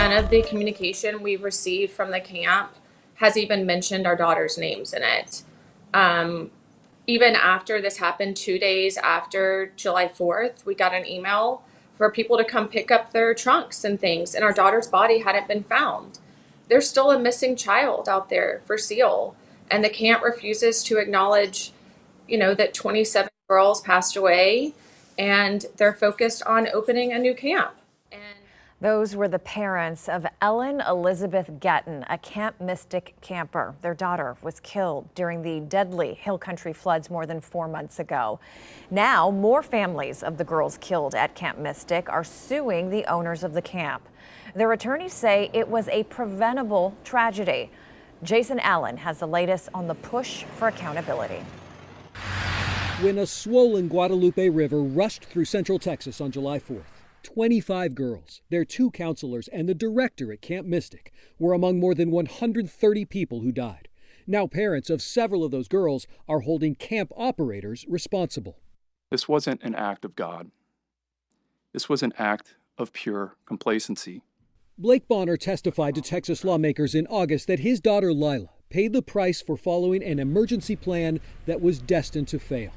none of the communication we've received from the camp has even mentioned our daughter's names in it. Even after this happened, 2 days after July 4th, we got an email for people to come pick up their trunks and things, and our daughter's body hadn't been found. There's still a missing child out there for Seal, and the camp refuses to acknowledge, that 27 girls passed away, and they're focused on opening a new camp. Those were the parents of Ellen Elizabeth Gatton, a Camp Mystic camper. Their daughter was killed during the deadly Hill Country floods more than 4 months ago. Now, more families of the girls killed at Camp Mystic are suing the owners of the camp. Their attorneys say it was a preventable tragedy. Jason Allen has the latest on the push for accountability. When a swollen Guadalupe River rushed through central Texas on July 4th, 25 girls, their 2 counselors, and the director at Camp Mystic were among more than 130 people who died. Now parents of several of those girls are holding camp operators responsible. This wasn't an act of God. This was an act of pure complacency. Blake Bonner testified to Texas lawmakers in August that his daughter Lila paid the price for following an emergency plan that was destined to fail.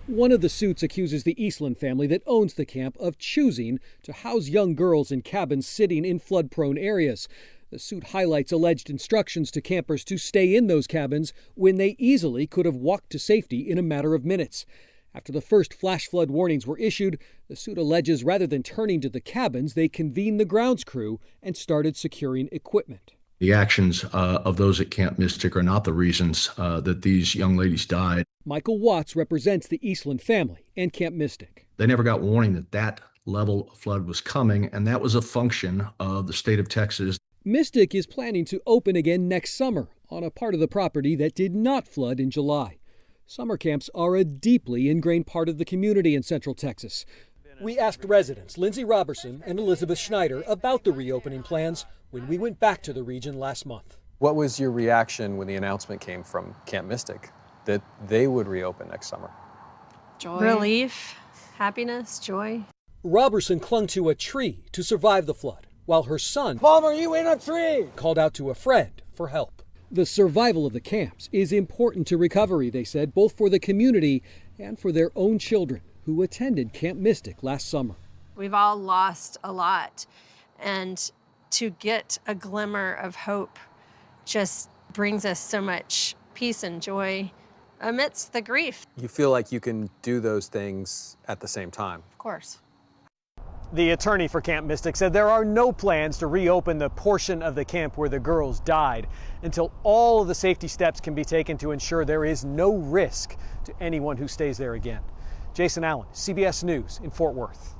One of the suits accuses the Eastland family that owns the camp of choosing to house young girls in cabins sitting in flood-prone areas. The suit highlights alleged instructions to campers to stay in those cabins when they easily could have walked to safety in a matter of minutes. After the first flash flood warnings were issued, the suit alleges rather than turning to the cabins, they convened the grounds crew and started securing equipment. The actions of those at Camp Mystic are not the reasons that these young ladies died. Michael Watts represents the Eastland family and Camp Mystic. They never got warning that that level of flood was coming, and that was a function of the state of Texas. Mystic is planning to open again next summer on a part of the property that did not flood in July. Summer camps are a deeply ingrained part of the community in Central Texas. We asked residents Lindsay Robertson and Elizabeth Schneider about the reopening plans when we went back to the region last month. What was your reaction when the announcement came from Camp Mystic that they would reopen next summer? Joy. Relief, happiness, joy. Robertson clung to a tree to survive the flood, while her son, Palmer, you in a tree, called out to a friend for help. The survival of the camps is important to recovery, they said, both for the community and for their own children who attended Camp Mystic last summer. We've all lost a lot, and to get a glimmer of hope just brings us so much peace and joy amidst the grief. You feel like you can do those things at the same time? Of course. The attorney for Camp Mystic said there are no plans to reopen the portion of the camp where the girls died until all of the safety steps can be taken to ensure there is no risk to anyone who stays there again. Jason Allen, CBS News in Fort Worth.